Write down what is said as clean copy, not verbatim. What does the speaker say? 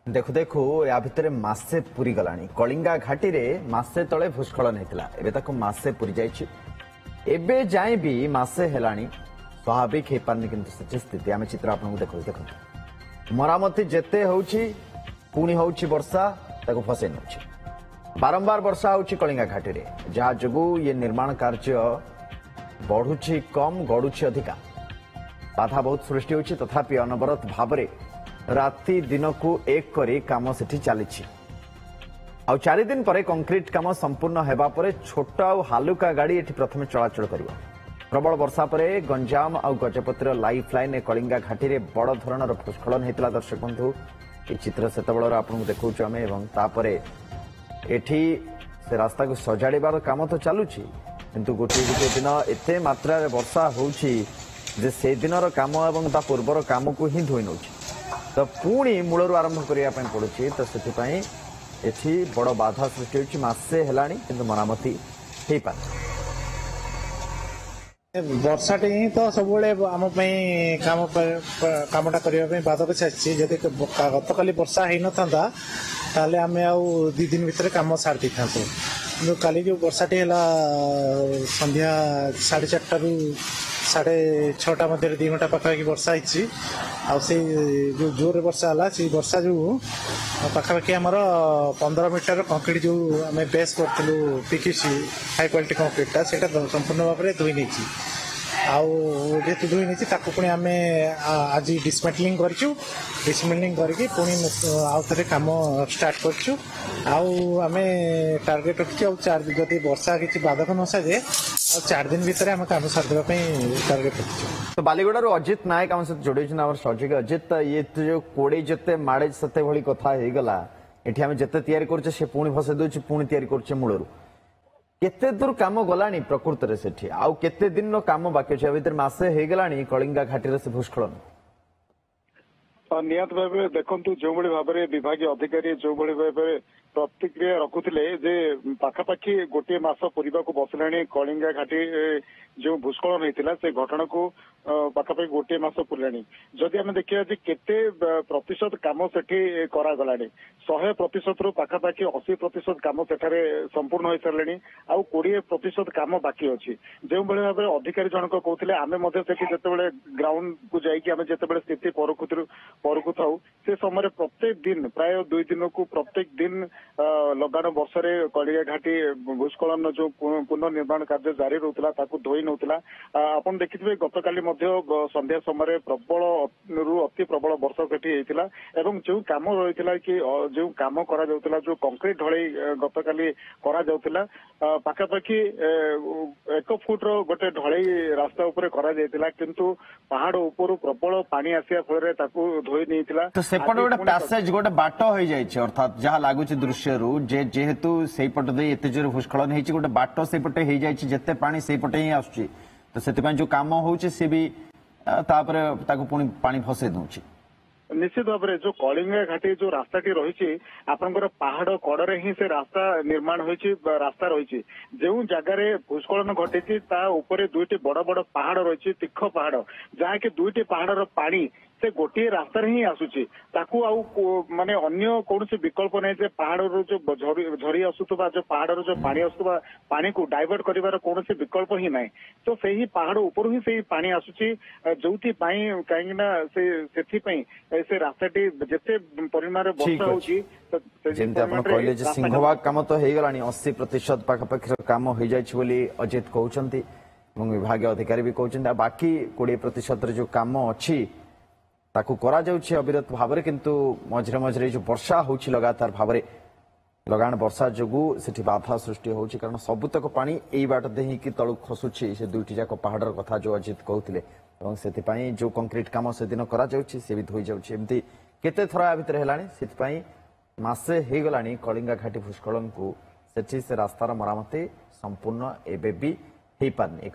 देखु देखु या भितर मासे पूरी गलानी कलिंगा घाटी रे मासे तले भूस्खलन होता एबे ताको मासे पूरी जाइछि एबे जाए भी मासे हेलानी स्वाभाविक हो पारनी किंतु से स्थिति आम चित्र आपको देखो देखो मरामती जेते होउछि पुणी होउछि वर्षा ताको फसे नउछि बारंबार वर्षा होउछि कलिंगा घाटी रे जहा जोगु ये निर्माण कार्य बढ़ुछि कम गड़ुछि अधिका बाधा बहुत सृष्टि होछि तथापि अनवरत भावरे राति दिन को एक करी काम सेठी चली आ 4 दिन पर कंक्रीट काम संपूर्ण हेबा परे छोट आ हालुका गाड़ी एठी प्रथमे चलाचल करिवो प्रबल वर्षा पर गंजाम आ गजपतिर लाइफ लाइन कलिंगा घाटी रे बड़ धरणर भूस्खलन हेतला दर्शक बंधु ये चित्र सेतबेलर आपन देखौछु आमे एवं तापरे एठी से रास्ता को सजाड़ीबार काम तो चलुछि किंतु गोटे गोटे दिन एते मात्रा रे वर्षा होउछि जे से दिनर काम एवं ता पूर्वर काम को ही धोई नउछि तो पुणी मूलर आरंभ करने पड़ुछि तो से एठी बड़ बाधा सृष्टि होछि मासे हेलानी किंतु मरामती हे पार वर्षाटे ही तो सब आम कामटा करने बाधक चाहती जदि गतकाली वर्षा हो ना ताले आम आउ 2 दिन भितर काम सारी दी था काली जो वर्षाटी है संध्या 4:30 रू 6:30 मध्य 2 घंटा पाखापाखि वर्षा होती जो जोर वर्षा है से वर्षा जो पाखापाखि आमर 15 मीटर कंक्रीट जो आम बेस करूँ पीकेसी हाई क्वालिटी कंक्रीटा से संपूर्ण भाव में धोई नहीं जेहतु धोई नहीं पुणी आम आज डिसमेंटलिंग करके पुणी आउ थे कम स्टार्ट करें टार्गेट रखी जदि वर्षा किसी बाधक न साजे 4 दिन भितर आम कम सारदेवाई टार्गेट रखी तो बालीगुड़ा अजित नायक आम सहित जोड़े सहयोगी अजित ये जो कोड़े जिते माड़े से भाई कथा हो गला ये आम जिते तैयारी करछे से पुणी फसे दूसरी पुणी तैयारी करछे मूलरू केते दूर काम गलानी प्रकृत रे सेठी आउ केते दिन रो काम बाकी अछि भीतर मासे हे गलानी कलिंगा घाटी रे से भूस्खलन निहत भाव देखु जो भाव में विभाग अधिकारी जो भाव प्रतिक्रिया रखुले जे पाखापाखि गोटे मास पूर्वा को बसला कलिंगा घाटी जो भूस्खलन होता से घटना को पाखापाखि गोटे मास पुरला जदि आम देखा केते प्रतिशत काम सेठी करागला 100% रु पाखापाखि 80% काम सेठारे संपूर्ण हो सारे आउ 20% काम बाकी अच्छी जो भाव में अधिकारी जनक कहते आम जिते ग्राउंड को जाकि जिते स्थिति परखु था से समय प्रत्येक दिन प्राय 2 दिन को प्रत्येक दिन लगाण वर्षे कलिंगा घाटी भूस्खलन जो पुनर्निर्माण कार्य जारी रोला धोई नौला आपन देखिए गतकाली संध्या समय प्रबल रु अति प्रबल वर्षा सेठी एवं जो काम रही कि जो काम करा जो कंक्रीट ढलई गतकाली करा पाखापाखि 1 फुट गोटे ढलई रास्ता उपर करा किंतु पहाड़ ऊपर प्रबल पानी आसिया फल धोई नहीं तो सेपटे गोटे पैसेज गोटे बाट हो जाइए अर्थात जहाँ लगुच दृश्य जेहेतु से पट दे एत जोर भूस्खलन होती गोटे बाट से पटे हो जाए जिते पानी से पटे ही आसुची तो से जो काम होउची से भी पुणी पानी फसे दूची निश्चित भाव में जो कलिंगा घाटी जो रास्ताटी रही आपंकर पहाड़ कड़े ही से रास्ता निर्माण होती रास्ता रही जो जगार भूस्खलन घटी ऊपर 2टी बड़ बड़ पहाड़ रही तीख पहाड़ जहाँकि 2टी पहाड़ पानी से गोटे रास्ता ही आसुची ताकू आउ माने अन्य कौन विकल्प नहीं जे पहाड़ जो झरी आसुवा जो पहाड़ जो पानी आसुवा पानी को डाइवर्ट करिवार कौन विकल्प ही नहीं तो से ही पहाड़ ऊपर ही से पानी आसुची जो कहीं से रास्ताटी जिते परिमाण वर्षा होची सिंहवाग काम तो हो गलानी 80% पाखापाखि काम हो जाए अजित कहते विभाग अधिकारी भी कहते बाकी 20% जो काम अच्छी ताकू करा जाउछि अविरत भाव में किंतु मझे मझे जो वर्षा होछि लगातार भाव में लगाण वर्षा जोगु सेठी बाधा सृष्टि होछि कारण सबुतक पानी एई बाट देही कि तळु खसुछि से 2टी जाक पहाड़र कथा जो अजित कहथिले एवं सेति जो कंक्रीट काम से दिन करा जाउछि से भी धोई जाउछि एमती केते थरा भितर हेलानी सेति मासे हे गलानी कलिंगा घाटी भूस्खलन को सेठी से रास्तार मरामती संपूर्ण एबे भी हे पारनी।